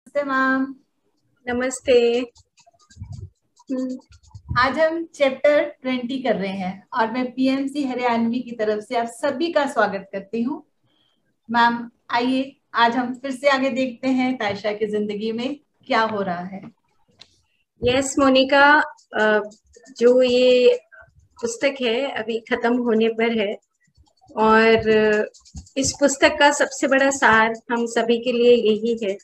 नमस्ते मैम। नमस्ते। आज हम चैप्टर 20 कर रहे हैं और मैं पीएमसी हरियाणवी की तरफ से आप सभी का स्वागत करती हूँ। मैम आइए, आज हम फिर से आगे देखते हैं तायशा की जिंदगी में क्या हो रहा है। यस मोनिका, जो ये पुस्तक है अभी खत्म होने पर है। और इस पुस्तक का सबसे बड़ा सार हम सभी के लिए यही है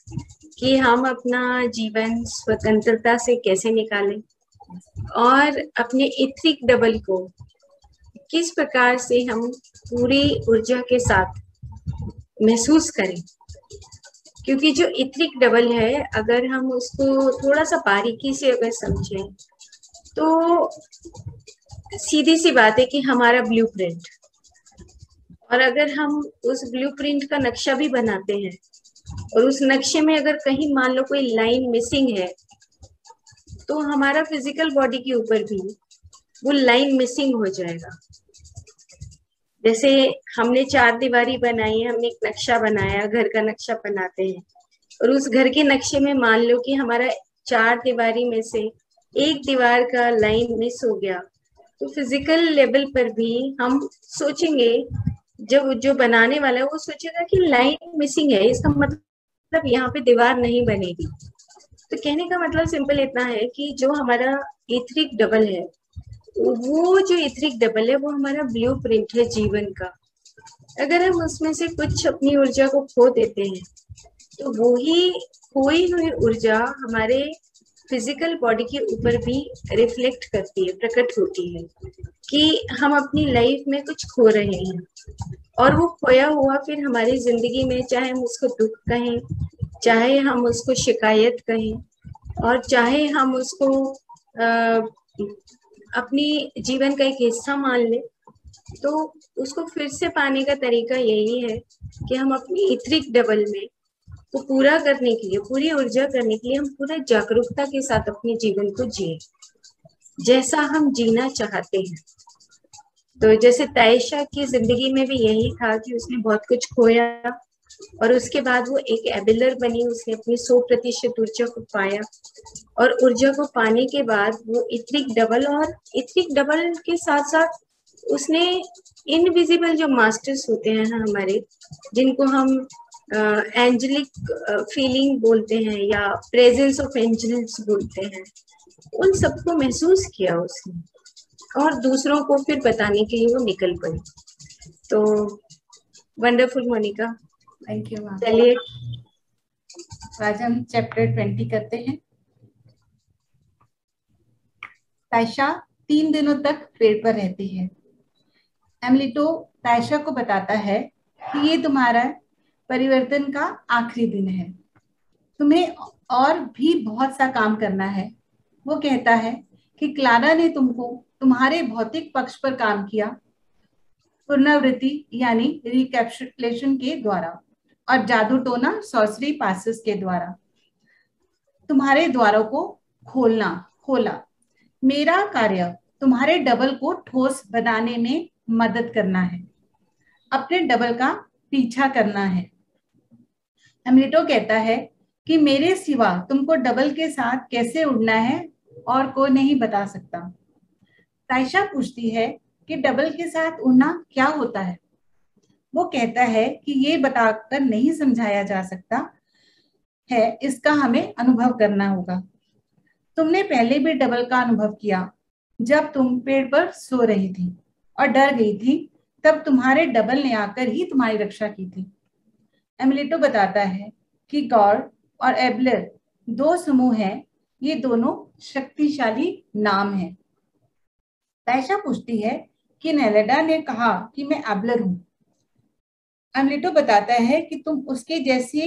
कि हम अपना जीवन स्वतंत्रता से कैसे निकालें और अपने इथिक डबल को किस प्रकार से हम पूरी ऊर्जा के साथ महसूस करें। क्योंकि जो इथनिक डबल है, अगर हम उसको थोड़ा सा बारीकी से अगर समझें तो सीधी सी बात है कि हमारा ब्लूप्रिंट, और अगर हम उस ब्लूप्रिंट का नक्शा भी बनाते हैं और उस नक्शे में अगर कहीं मान लो कोई लाइन मिसिंग है तो हमारा फिजिकल बॉडी के ऊपर भी वो लाइन मिसिंग हो जाएगा। जैसे हमने चार दीवारी बनाई है, हमने एक नक्शा बनाया, घर का नक्शा बनाते हैं, और उस घर के नक्शे में मान लो कि हमारा चार दीवारी में से एक दीवार का लाइन मिस हो गया, तो फिजिकल लेवल पर भी हम सोचेंगे, जब जो बनाने वाला है वो सोचेगा कि लाइन मिसिंग है, इसका मतलब यहाँ पे दीवार नहीं बनेगी। तो कहने का मतलब सिंपल इतना है कि जो हमारा इथरिक डबल है, वो जो इथरिक डबल है वो हमारा ब्लूप्रिंट है जीवन का। अगर हम उसमें से कुछ अपनी ऊर्जा को खो देते हैं तो वो ही खोई हुई ऊर्जा हमारे फिजिकल बॉडी के ऊपर भी रिफ्लेक्ट करती है, प्रकट होती है कि हम अपनी लाइफ में कुछ खो रहे हैं। और वो खोया हुआ फिर हमारी जिंदगी में, चाहे हम उसको दुख कहें, चाहे हम उसको शिकायत कहें, और चाहे हम उसको अपनी जीवन का एक हिस्सा मान ले, तो उसको फिर से पाने का तरीका यही है कि हम अपनी इथरिक डबल में को पूरा करने के लिए, पूरी ऊर्जा करने के लिए हम पूरा जागरूकता के साथ अपने जीवन को जिए जैसा हम जीना चाहते हैं। तो जैसे तायशा की जिंदगी में भी यही था कि उसने बहुत कुछ खोया और उसके बाद वो एक एबिलर बनी, उसने अपनी 100% ऊर्जा को पाया, और ऊर्जा को पाने के बाद वो इथरिक डबल, और इथरिक डबल के साथ साथ उसने इनविजिबल जो मास्टर्स होते हैं हमारे, जिनको हम एंजलिक फीलिंग बोलते हैं या प्रेजेंस ऑफ एंजल्स बोलते हैं, उन सबको महसूस किया उसने और दूसरों को फिर बताने के लिए वो निकल पड़ी। तो wonderful Monica. Thank you ma'am. चलिए आज हम चैप्टर 20 करते हैं। तायशा 3 दिनों तक पेड़ पर रहती है। एमलिटो तायशा को बताता है कि ये तुम्हारा परिवर्तन का आखिरी दिन है, तुम्हें और भी बहुत सा काम करना है। वो कहता है कि क्लारा ने तुमको तुम्हारे भौतिक पक्ष पर काम किया, पुनरावृत्ति यानी रिकैप्सुलेशन के द्वारा, और जादू टोना सॉर्सरी पासेस के द्वारा तुम्हारे द्वारों को खोला। मेरा कार्य तुम्हारे डबल को ठोस बनाने में मदद करना है, अपने डबल का पीछा करना है। एमलिटो कहता है कि मेरे सिवा तुमको डबल के साथ कैसे उड़ना है और कोई नहीं बता सकता। तायशा पूछती है कि डबल के साथ उड़ना क्या होता है। वो कहता है कि ये बताकर नहीं समझाया जा सकता है, इसका हमें अनुभव करना होगा। तुमने पहले भी डबल का अनुभव किया, जब तुम पेड़ पर सो रही थी और डर गई थी, तब तुम्हारे डबल ने आकर ही तुम्हारी रक्षा की थी। एमिलिटो बताता है कि गॉड और एबलर दो समूह हैं, ये दोनों शक्तिशाली नाम हैं। तायशा पूछती है कि नेलेडा ने कहा कि मैं एबलर हूं। एमिलिटो बताता है कि तुम उसके जैसी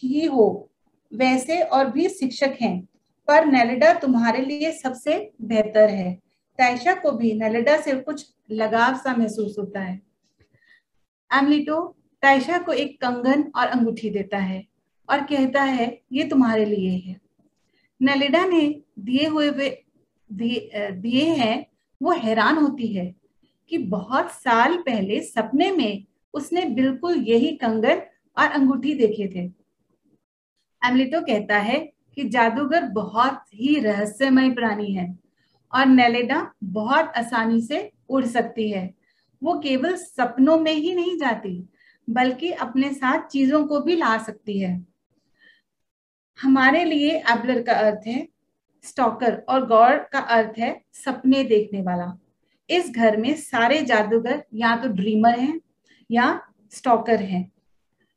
ही हो, वैसे और भी शिक्षक हैं, पर नेलेडा तुम्हारे लिए सबसे बेहतर है। तायशा को भी नेलेडा से कुछ लगाव सा महसूस होता है। एमलिटो तायशा को एक कंगन और अंगूठी देता है और कहता है ये तुम्हारे लिए है। नेलेडा ने दिए हैं। वो हैरान होती है कि बहुत साल पहले सपने में उसने बिल्कुल यही कंगन और अंगूठी देखे थे। एमलिटो कहता है कि जादूगर बहुत ही रहस्यमय प्राणी है और नेलेडा बहुत आसानी से उड़ सकती है। वो केवल सपनों में ही नहीं जाती बल्कि अपने साथ चीजों को भी ला सकती है। हमारे लिए एबलर का अर्थ है स्टॉकर और गौर का अर्थ है सपने देखने वाला। इस घर में सारे जादूगर या तो ड्रीमर हैं या स्टॉकर हैं।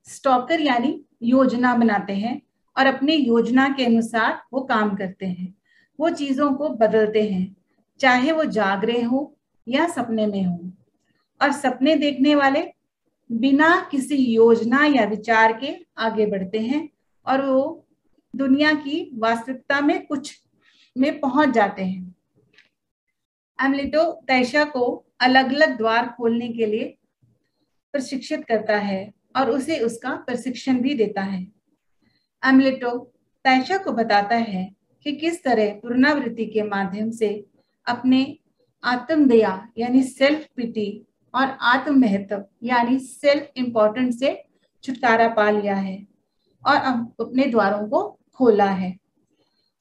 स्टॉकर यानी योजना बनाते हैं और अपनी योजना के अनुसार वो काम करते हैं। वो चीजों को बदलते हैं चाहे वो जाग रहे हो या सपने में हो। और सपने देखने वाले बिना किसी योजना या विचार के आगे बढ़ते हैं और वो दुनिया की वास्तविकता में कुछ में पहुंच जाते हैं। एमलिटो तैशा को अलग अलग द्वार खोलने के लिए प्रशिक्षित करता है और उसे उसका प्रशिक्षण भी देता है। एमलिटो तैशा को बताता है कि किस तरह पुनरावृत्ति के माध्यम से अपने आत्मदया यानी सेल्फ पिटी और आत्म महत्व यानी सेल्फ इम्पोर्टेंस से छुटकारा पा लिया है और अब अपने द्वारों को खोला है।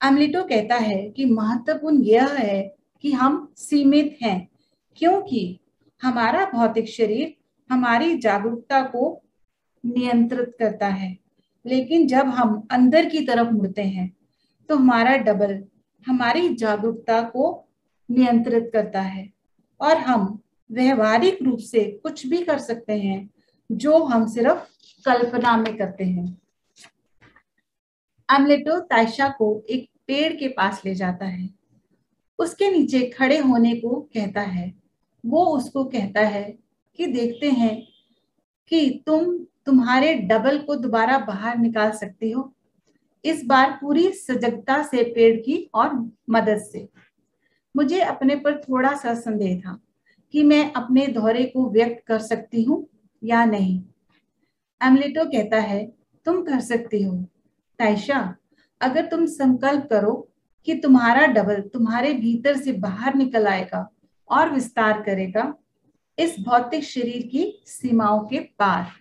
एमलिटो कहता है कि महत्वपूर्ण यह है कि हम सीमित हैं क्योंकि हमारा भौतिक शरीर हमारी जागरूकता को नियंत्रित करता है, लेकिन जब हम अंदर की तरफ मुड़ते हैं तो हमारा डबल हमारी जागरूकता को नियंत्रित करता है और हम व्यवहारिक रूप से कुछ भी कर सकते हैं जो हम सिर्फ कल्पना में करते हैं। एमलेटो ताइशा को एक पेड़ के पास ले जाता है, उसके नीचे खड़े होने को कहता है। वो उसको कहता है कि देखते हैं कि तुम्हारे डबल को दोबारा बाहर निकाल सकते हो, इस बार पूरी सजगता से पेड़ की और मदद से। मुझे अपने पर थोड़ा सा संदेह था कि मैं अपने दौरे को व्यक्त कर सकती हूँ या नहीं। एमलेटो कहता है तुम कर सकती हो ताइशा, अगर तुम संकल्प करो कि तुम्हारा डबल तुम्हारे भीतर से बाहर निकल आएगा और विस्तार करेगा इस भौतिक शरीर की सीमाओं के पार।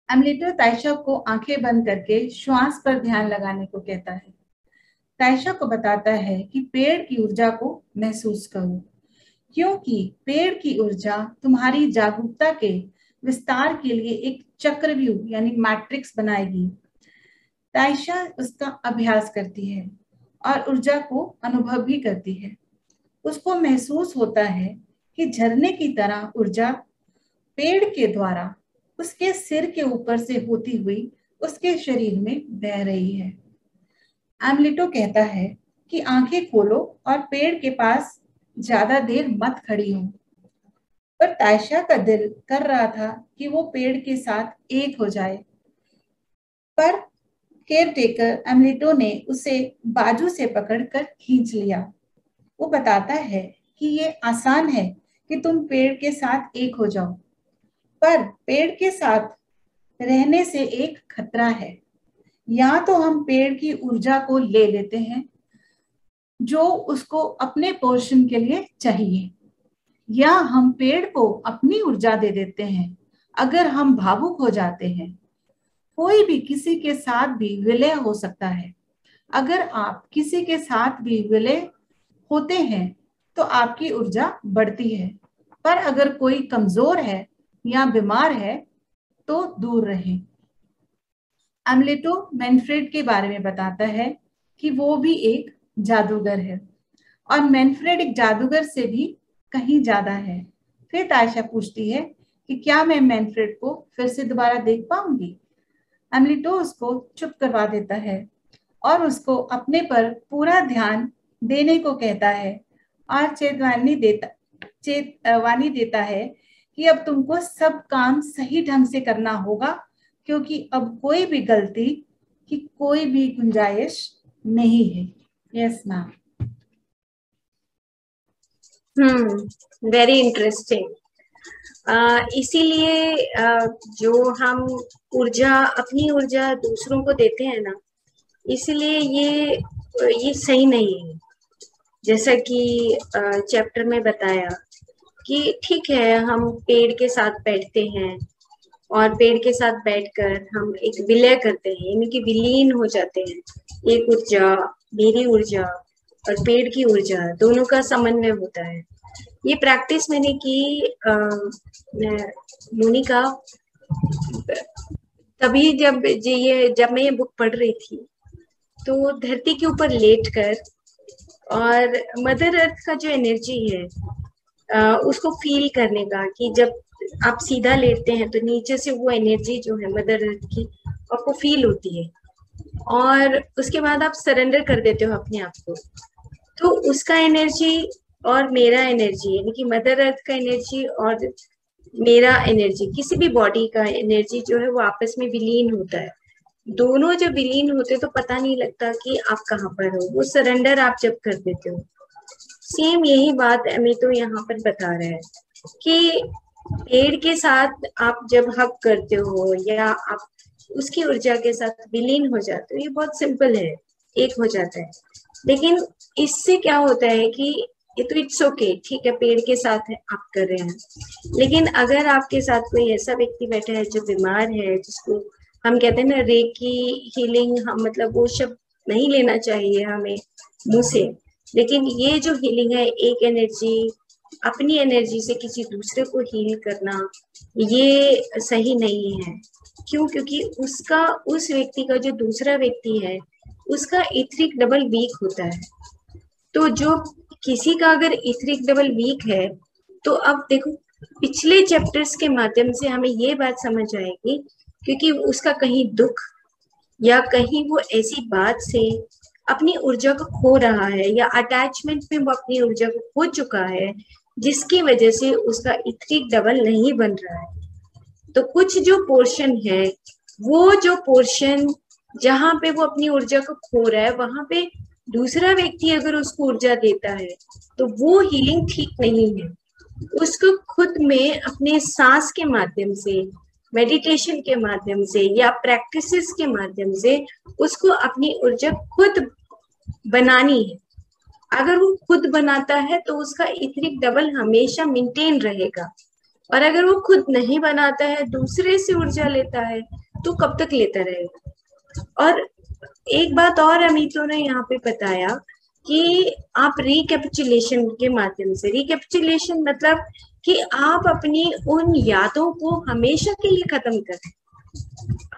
एमलेटो ताइशा को आंखें बंद करके श्वास पर ध्यान लगाने को कहता है। ताइशा को बताता है कि पेड़ की ऊर्जा को महसूस करो क्योंकि पेड़ की ऊर्जा तुम्हारी जागरूकता के विस्तार के लिए एक चक्रव्यूह यानी मैट्रिक्स बनाएगी। ताइशा उसका अभ्यास करती है और ऊर्जा को अनुभव भी करती है। उसको महसूस होता है कि झरने की तरह ऊर्जा पेड़ के द्वारा उसके सिर के ऊपर से होती हुई उसके शरीर में बह रही है। एमलिटो कहता है कि आंखें खोलो और पेड़ के पास ज्यादा देर मत खड़ी हो, पर ताइशा का दिल कर रहा था कि वो पेड़ के साथ एक हो जाए, पर केयर टेकर एमलिटो ने उसे बाजू से पकड़कर खींच लिया। वो बताता है कि ये आसान है कि तुम पेड़ के साथ एक हो जाओ, पर पेड़ के साथ रहने से एक खतरा है। या तो हम पेड़ की ऊर्जा को ले लेते हैं जो उसको अपने पोषण के लिए चाहिए, या हम पेड़ को अपनी ऊर्जा दे देते हैं अगर हम भावुक हो जाते हैं। कोई भी किसी के साथ भी विलय हो सकता है। अगर आप किसी के साथ भी विलय होते हैं तो आपकी ऊर्जा बढ़ती है, पर अगर कोई कमजोर है या बीमार है तो दूर रहें। एमलेटो मैनफ्रेड के बारे में बताता है कि वो भी एक जादूगर है और मैनफ्रेड एक जादूगर से भी कहीं ज्यादा है। फिर ताइशा पूछती है कि क्या मैं मैनफ्रेड को फिर से दोबारा देख पाऊंगी। एमलिटो उसको चुप करवा देता है और उसको अपने पर पूरा ध्यान देने को कहता है और चेतवानी देता है कि अब तुमको सब काम सही ढंग से करना होगा क्योंकि अब कोई भी गलती की कोई भी गुंजाइश नहीं है। Yes ma'am. Very interesting. इसीलिए जो हम अपनी ऊर्जा दूसरों को देते हैं ना, इसीलिए ये सही नहीं है। जैसा कि चैप्टर में बताया कि ठीक है हम पेड़ के साथ बैठते हैं और पेड़ के साथ बैठकर हम एक विलय करते हैं, यानी कि विलीन हो जाते हैं। एक ऊर्जा, मेरी ऊर्जा और पेड़ की ऊर्जा, दोनों का समन्वय होता है। ये प्रैक्टिस मैंने की मोनिका तभी जब मैं ये बुक पढ़ रही थी, तो धरती के ऊपर लेटकर और मदर अर्थ का जो एनर्जी है उसको फील करने का, कि जब आप सीधा लेटते हैं तो नीचे से वो एनर्जी जो है मदर अर्थ की आपको फील होती है, और उसके बाद आप सरेंडर कर देते हो अपने आप को। तो उसका एनर्जी और मेरा एनर्जी, यानी कि मदर अर्थ का एनर्जी और मेरा एनर्जी, किसी भी बॉडी का एनर्जी जो है वो आपस में विलीन होता है। दोनों जब विलीन होते तो पता नहीं लगता कि आप कहाँ पर हो, वो सरेंडर आप जब कर देते हो। सेम यही बात अमितो यहाँ पर बता रहा है कि पेड़ के साथ आप जब हग करते हो या आप उसकी ऊर्जा के साथ विलीन हो जाते हो, ये बहुत सिंपल है, एक हो जाता है। लेकिन इससे क्या होता है कि ये तो इट्स ओके, ठीक है, पेड़ के साथ है आप कर रहे हैं, लेकिन अगर आपके साथ कोई ऐसा व्यक्ति बैठा है जो बीमार है, जिसको हम कहते हैं ना रेकी हीलिंग, हम मतलब वो शब्द नहीं लेना चाहिए हमें मुंह से, लेकिन ये जो हीलिंग है, एक एनर्जी अपनी एनर्जी से किसी दूसरे को हील करना, ये सही नहीं है। क्यों? क्योंकि उसका, उस व्यक्ति का जो दूसरा व्यक्ति है, उसका इथरिक डबल वीक होता है। तो जो किसी का अगर इथरिक डबल वीक है, तो अब देखो पिछले चैप्टर्स के माध्यम से हमें ये बात समझ आएगी, क्योंकि उसका कहीं दुख या कहीं वो ऐसी बात से अपनी ऊर्जा को खो रहा है, या अटैचमेंट में वो अपनी ऊर्जा को खो चुका है, जिसकी वजह से उसका इथरिक डबल नहीं बन रहा है। तो कुछ जो पोर्शन है, वो जो पोर्शन जहां पे वो अपनी ऊर्जा को खो रहा है, वहां पे दूसरा व्यक्ति अगर उसको ऊर्जा देता है तो वो हीलिंग ठीक नहीं है। उसको खुद में अपने सांस के माध्यम से, मेडिटेशन के माध्यम से या प्रैक्टिसेस के माध्यम से उसको अपनी ऊर्जा खुद बनानी है। अगर वो खुद बनाता है तो उसका इथरिक डबल हमेशा मेंटेन रहेगा, और अगर वो खुद नहीं बनाता है, दूसरे से ऊर्जा लेता है, तो कब तक लेता रहेगा। और एक बात और अमितो ने यहाँ पे बताया कि आप रिकैपिचुलेशन के माध्यम से, रिकैपिचुलेशन मतलब कि आप अपनी उन यादों को हमेशा के लिए खत्म करें।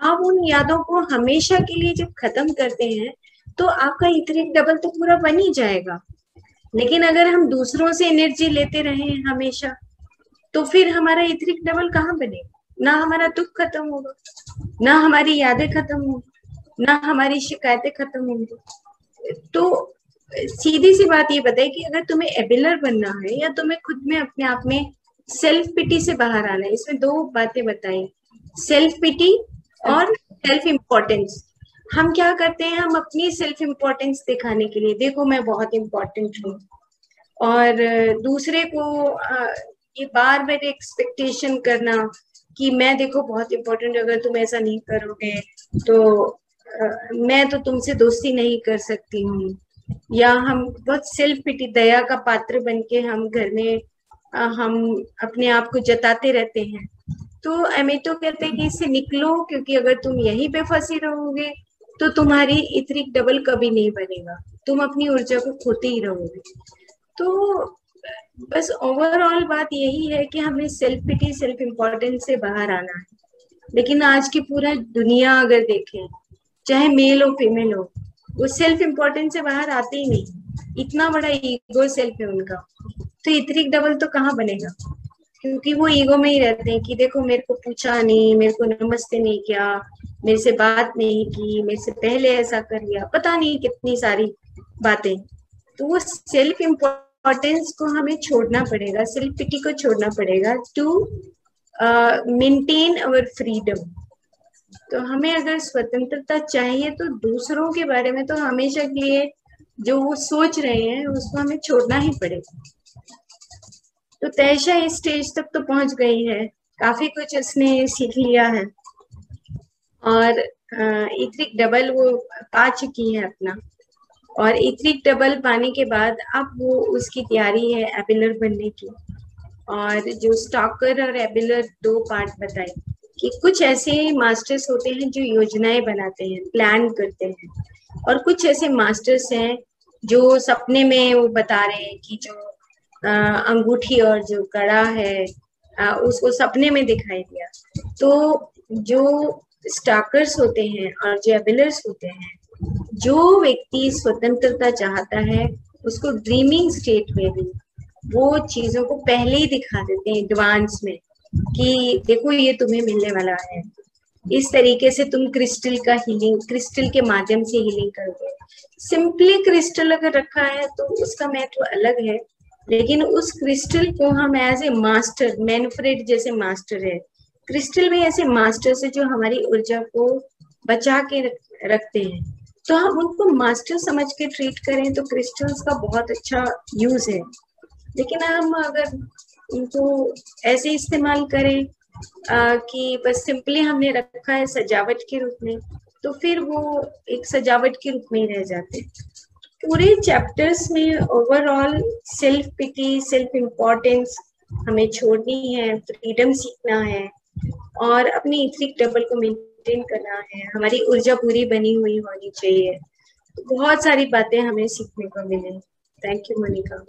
आप उन यादों को हमेशा के लिए जब खत्म करते हैं तो आपका इथरिक डबल तो पूरा बन ही जाएगा। लेकिन अगर हम दूसरों से एनर्जी लेते रहे हमेशा, तो फिर हमारा इथरिक डबल कहाँ बनेगा? ना हमारा दुख खत्म होगा, ना हमारी यादें खत्म होंगी, ना हमारी शिकायतें खत्म होंगी। तो सीधी सी बात ये बताए कि अगर तुम्हें एबिलर बनना है या तुम्हें खुद में अपने आप में सेल्फ पिटी से बाहर आना है, इसमें दो बातें बताई, सेल्फ पिटी और सेल्फ इम्पोर्टेंस। हम क्या करते हैं, हम अपनी सेल्फ इम्पोर्टेंस दिखाने के लिए, देखो मैं बहुत इम्पोर्टेंट हूँ, और दूसरे को ये बार बार एक्सपेक्टेशन करना कि मैं देखो बहुत इम्पोर्टेंट, अगर तुम ऐसा नहीं करोगे तो मैं तो तुमसे दोस्ती नहीं कर सकती हूँ। या हम बहुत सेल्फ पिटी, दया का पात्र बन के हम घर में हम अपने आप को जताते रहते हैं। तो अमितो कहते हैं कि इससे निकलो, क्योंकि अगर तुम यहीं पे फंसी रहोगे तो तुम्हारी इथरिक डबल कभी नहीं बनेगा, तुम अपनी ऊर्जा को खोते ही रहोगे। तो बस ओवरऑल बात यही है कि हमें सेल्फ पिटी, सेल्फ इम्पोर्टेंस से बाहर आना है। लेकिन आज की पूरा दुनिया अगर देखें, चाहे मेल हो फीमेल हो, वो सेल्फ इम्पोर्टेंस से बाहर आते ही नहीं। इतना बड़ा ईगो सेल्फ है उनका, तो इथरिक डबल तो कहाँ बनेगा, क्योंकि वो ईगो में ही रहते हैं कि देखो मेरे को पूछा नहीं, मेरे को नमस्ते नहीं किया, मेरे से बात नहीं की, मेरे से पहले ऐसा कर लिया, पता नहीं कितनी सारी बातें। तो वो सेल्फ इम्पोर्टेंस को हमें छोड़ना पड़ेगा, सेल्फ पिटी को छोड़ना पड़ेगा टू मेंटेन अवर फ्रीडम। तो हमें अगर स्वतंत्रता चाहिए तो दूसरों के बारे में तो हमेशा के लिए जो वो सोच रहे हैं उसको हमें छोड़ना ही पड़ेगा। तो तैशा इस स्टेज तक तो पहुंच गई है, काफी कुछ उसने सीख लिया है, और इथरिक डबल वो पा चुकी है अपना। और इथरिक डबल पाने के बाद अब वो उसकी तैयारी है एबिलर बनने की। और जो स्टॉकर और एबिलर दो पार्ट बताए, कि कुछ ऐसे मास्टर्स होते हैं जो योजनाएं बनाते हैं, प्लान करते हैं, और कुछ ऐसे मास्टर्स हैं जो सपने में वो बता रहे हैं कि जो अंगूठी और जो कड़ा है उसको सपने में दिखाई दिया। तो जो स्टाकर्स होते हैं और जो एबिलर्स होते हैं, जो व्यक्ति स्वतंत्रता चाहता है उसको ड्रीमिंग स्टेट में भी वो चीजों को पहले ही दिखा देते हैं एडवांस में कि देखो ये तुम्हें मिलने वाला है, इस तरीके से तुम क्रिस्टल का हीलिंग, क्रिस्टल के माध्यम से हीलिंग करोगे। सिंपली क्रिस्टल अगर रखा है तो उसका महत्व अलग है, लेकिन उस क्रिस्टल को हम एज ए मास्टर, मैनुफ्रेट जैसे मास्टर है, क्रिस्टल में ऐसे मास्टर्स है जो हमारी ऊर्जा को बचा के रखते हैं। तो हम उनको मास्टर समझ के ट्रीट करें तो क्रिस्टल्स का बहुत अच्छा यूज है। लेकिन हम अगर उनको ऐसे इस्तेमाल करें कि बस सिंपली हमने रखा है सजावट के रूप में, तो फिर वो एक सजावट के रूप में ही रह जाते हैं। पूरे चैप्टर्स में overall self pity, self importance हमें छोड़नी है, फ्रीडम सीखना है और अपनी इथरिक डबल को मेंटेन करना है, हमारी ऊर्जा पूरी बनी हुई होनी चाहिए। तो बहुत सारी बातें हमें सीखने को मिले। Thank you Monica.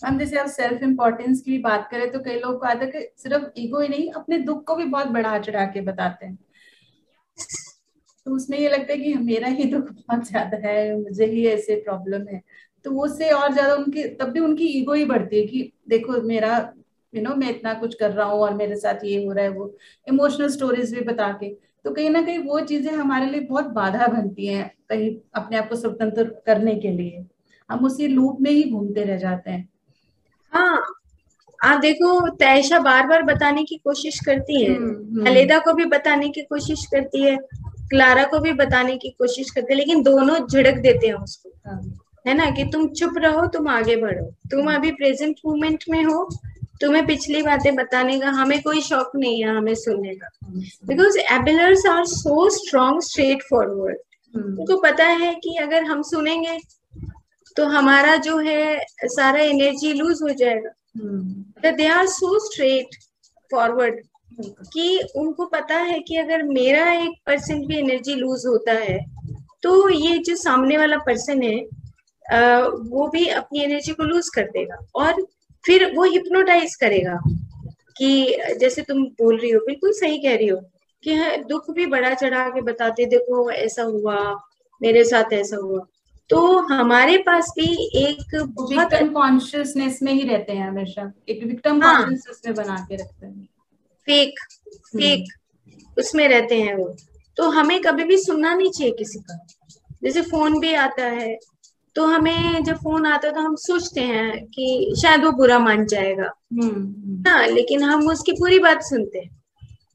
हम जैसे आप सेल्फ इम्पोर्टेंस की बात करें तो कई लोग को आता है कि सिर्फ ईगो ही नहीं, अपने दुख को भी बहुत बढ़ा चढ़ा के बताते हैं। तो उसमें ये लगता है कि मेरा ही दुख बहुत ज्यादा है, मुझे ही ऐसे प्रॉब्लम है, तो वो उससे और ज्यादा उनकी तब भी उनकी ईगो ही बढ़ती है कि देखो मेरा मैं इतना कुछ कर रहा हूँ और मेरे साथ ये हो रहा है, वो इमोशनल स्टोरीज भी बता के। तो कहीं ना कहीं वो चीजें हमारे लिए बहुत बाधा बनती हैं कहीं अपने आप को स्वतंत्र करने के लिए। हम उसी लूप में ही घूमते रह जाते हैं। हाँ, आप देखो तैशा बार बार बताने की कोशिश करती है, अलेदा को भी बताने की कोशिश करती है, क्लारा को भी बताने की कोशिश करती है, लेकिन दोनों झिड़क देते हैं उसको। है ना, कि तुम चुप रहो, तुम आगे बढ़ो, तुम अभी प्रेजेंट मोमेंट में हो, तुम्हें पिछली बातें बताने का हमें कोई शौक नहीं है, हमें सुनने का। Because ablers are so strong, straightforward. उनको पता है कि अगर हम सुनेंगे तो हमारा जो है सारा एनर्जी लूज हो जाएगा। They are so straightforward कि उनको पता है कि अगर मेरा 1% भी एनर्जी लूज होता है तो ये जो सामने वाला पर्सन है वो भी अपनी एनर्जी को लूज कर देगा और फिर वो हिप्नोटाइज करेगा कि जैसे तुम बोल रही हो, बिल्कुल सही कह रही हो कि दुख भी बड़ा चढ़ा के बताते, देखो ऐसा हुआ, मेरे साथ ऐसा हुआ। तो हमारे पास भी एक बहुत विक्टिम कॉन्शियसनेस में ही रहते हैं हमेशा, एक विक्टिम कॉन्शियसनेस में बना के रखते हैं, फेक उसमें रहते हैं वो। तो हमें कभी भी सुनना नहीं चाहिए किसी का। जैसे फोन भी आता है तो हमें जब फोन आता है तो हम सोचते हैं कि शायद वो बुरा मान जाएगा ना, लेकिन हम उसकी पूरी बात सुनते हैं,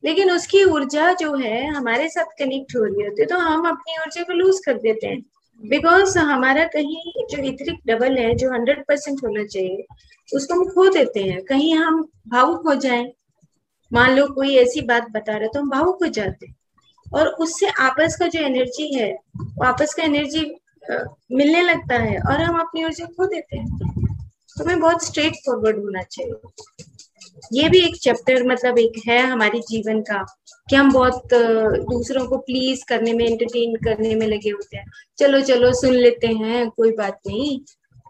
लेकिन उसकी ऊर्जा जो है हमारे साथ कनेक्ट हो रही होती है, तो हम अपनी ऊर्जा को लूज कर देते हैं। बिकॉज हमारा कहीं जो इथरिक डबल है, जो 100% होना चाहिए, उसको हम खो देते हैं। कहीं हम भावुक हो जाएं, मान लो कोई ऐसी बात बता रहा है तो हम भावुक हो जाते हैं और उससे आपस का जो एनर्जी है, वो आपस का एनर्जी मिलने लगता है और हम अपनी ऊर्जा खो देते हैं। तो हमें बहुत स्ट्रेट फॉरवर्ड होना चाहिए। ये भी एक चैप्टर मतलब एक है हमारे जीवन का कि हम बहुत दूसरों को प्लीज करने में, एंटरटेन करने में लगे होते हैं। चलो चलो सुन लेते हैं, कोई बात नहीं,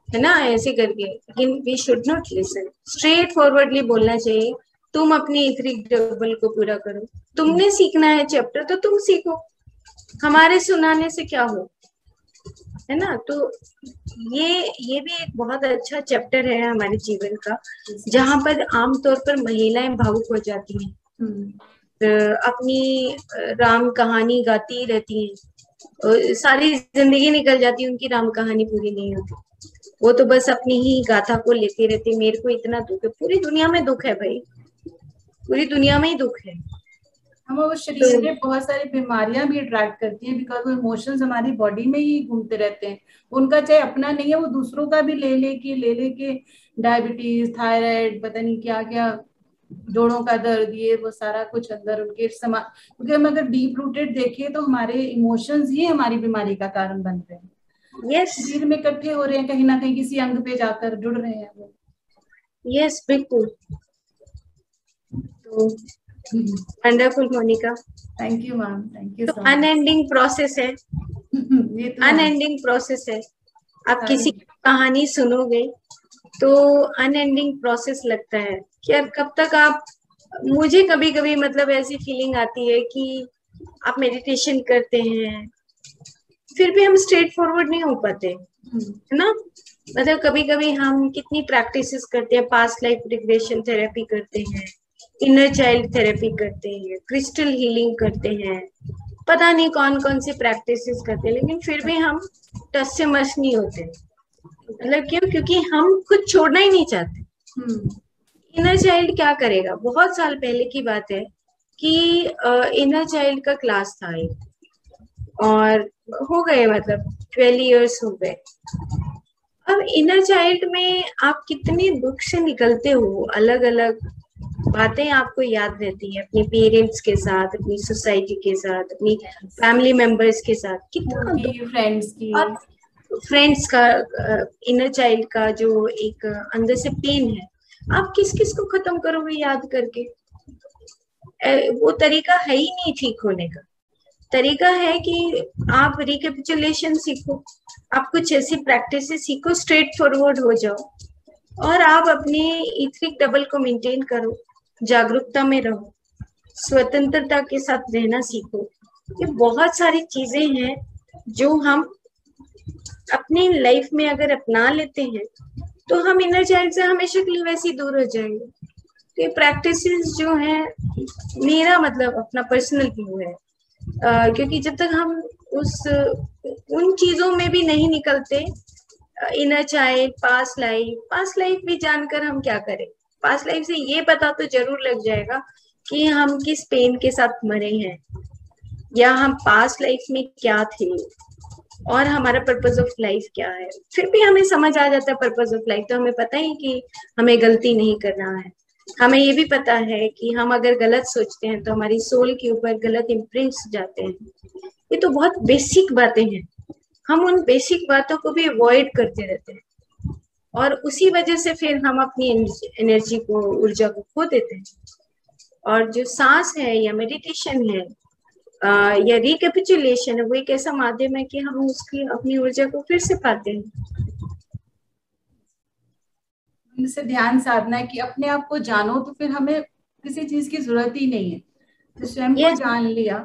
है ना, ऐसे करके। लेकिन we should not listen, straightforwardly बोलना चाहिए, तुम अपनी इथरिक डबल को पूरा करो, तुमने सीखना है चैप्टर तो तुम सीखो, हमारे सुनाने से क्या हो, है ना। तो ये भी एक बहुत अच्छा चैप्टर है हमारे जीवन का, जहाँ पर आमतौर पर महिलाएं भावुक हो जाती हैं, अपनी राम कहानी गाती रहती हैं, सारी जिंदगी निकल जाती है, उनकी राम कहानी पूरी नहीं होती, वो तो बस अपनी ही गाथा को लेती रहती। मेरे को इतना दुख है, पूरी दुनिया में दुख है भाई, पूरी दुनिया में ही दुख है। हम वो शरीर में बहुत सारी बीमारियां भी अट्रैक्ट करती हैं, बिकॉज वो इमोशंस हमारी बॉडी में ही घूमते रहते हैं। उनका चाहे अपना नहीं है, वो दूसरों का भी ले लेके डायबिटीज, थायराइड, पता नहीं क्या क्या, जोड़ों का दर्द, ये वो सारा कुछ अंदर उनके क्योंकि हम अगर डीप रूटेड देखें तो हमारे इमोशंस ही हमारी बीमारी का कारण बनते हैं। शरीर में इकट्ठे हो रहे हैं, कहीं ना कहीं किसी अंग पे जाकर जुड़ रहे हैं वो। बिल्कुल। तो wonderful Monica, thank you ma'am, thank you तो सो मच। अनएंडिंग प्रोसेस है, ये तो अनएंडिंग प्रोसेस है। आप हाँ किसी जी। कहानी सुनोगे तो अनएंडिंग प्रोसेस लगता है कि यार कब तक आप, मुझे कभी कभी मतलब ऐसी फीलिंग आती है कि आप मेडिटेशन करते हैं फिर भी हम स्ट्रेट फॉरवर्ड नहीं हो पाते, है ना। मतलब कभी कभी हम कितनी प्रैक्टिसेस करते हैं, पास्ट लाइफ रिग्रेशन थेरेपी करते हैं, इनर चाइल्ड थेरेपी करते हैं, क्रिस्टल हीलिंग करते हैं, पता नहीं कौन कौन सी प्रैक्टिसेस करते हैं, लेकिन फिर भी हम टस से मस नहीं होते। मतलब क्यों? क्योंकि हम खुद छोड़ना ही नहीं चाहते। इनर चाइल्ड क्या करेगा? बहुत साल पहले की बात है कि इनर चाइल्ड का क्लास था एक, और हो गए मतलब 12 इयर्स हो गए। अब इनर चाइल्ड में आप कितने दुख से निकलते हो, अलग अलग बातें आपको याद रहती है, अपने पेरेंट्स के साथ, अपनी सोसाइटी के साथ, अपनी फैमिली मेंबर्स के साथ, कितना दुख, फ्रेंड्स की, और फ्रेंड्स का, इनर चाइल्ड का जो एक अंदर से पेन है, आप किस किस को खत्म करोगे याद करके? वो तरीका है ही नहीं ठीक होने का। तरीका है कि आप रिकैपिचुलेशन सीखो, आप कुछ ऐसी प्रैक्टिस सीखो, स्ट्रेट फॉरवर्ड हो जाओ, और आप अपने इथरिक डबल को मेंटेन करो, जागरूकता में रहो, स्वतंत्रता के साथ रहना सीखो। ये बहुत सारी चीजें हैं जो हम अपनी लाइफ में अगर अपना लेते हैं तो हम इनर चाइल्ड से हमेशा के लिए वैसे ही दूर हो जाएंगे। तो ये प्रैक्टिसेस जो है, मेरा मतलब अपना पर्सनल व्यू है, क्योंकि जब तक हम उस उन चीजों में भी नहीं निकलते, इनर चाइल्ड, पास्ट लाइफ भी जानकर हम क्या करें? पास्ट लाइफ से ये पता तो जरूर लग जाएगा कि हम किस पेन के साथ मरे हैं, या हम पास्ट लाइफ में क्या थे, और हमारा पर्पस ऑफ लाइफ क्या है। फिर भी हमें समझ आ जाता है पर्पस ऑफ लाइफ, तो हमें पता है कि हमें गलती नहीं करना है। हमें ये भी पता है कि हम अगर गलत सोचते हैं तो हमारी सोल के ऊपर गलत इम्प्रिंट्स जाते हैं। ये तो बहुत बेसिक बातें हैं, हम उन बेसिक बातों को भी अवॉइड करते रहते हैं, और उसी वजह से फिर हम अपनी एनर्जी को, ऊर्जा को खो देते हैं। और जो सांस है या मेडिटेशन है या रिकैपिचुलेशन है, वो एक ऐसा माध्यम है कि हम उसकी अपनी ऊर्जा को फिर से पाते हैं। से ध्यान साधना है कि अपने आप को जानो, तो फिर हमें किसी चीज की जरूरत ही नहीं है। तो स्वयं को जान लिया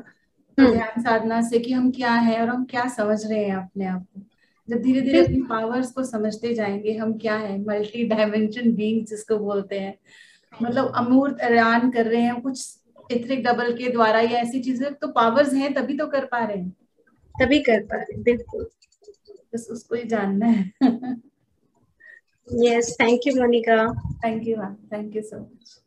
तो ध्यान साधना से कि हम क्या हैं और हम क्या समझ रहे हैं अपने आप को। जब धीरे धीरे अपनी पावर्स को समझते जाएंगे, हम क्या है, मल्टी डायमेंशन बीइंग जिसको बोलते हैं, मतलब अमूर्त अयान कर रहे हैं कुछ इथरिक डबल के द्वारा या ऐसी चीजें, तो पावर्स हैं तभी तो कर पा रहे हैं, तभी कर पा रहे हैं, बिल्कुल। बस उसको ही जानना है। Yes, thank you Monica. Thank you ma'am, thank you so much.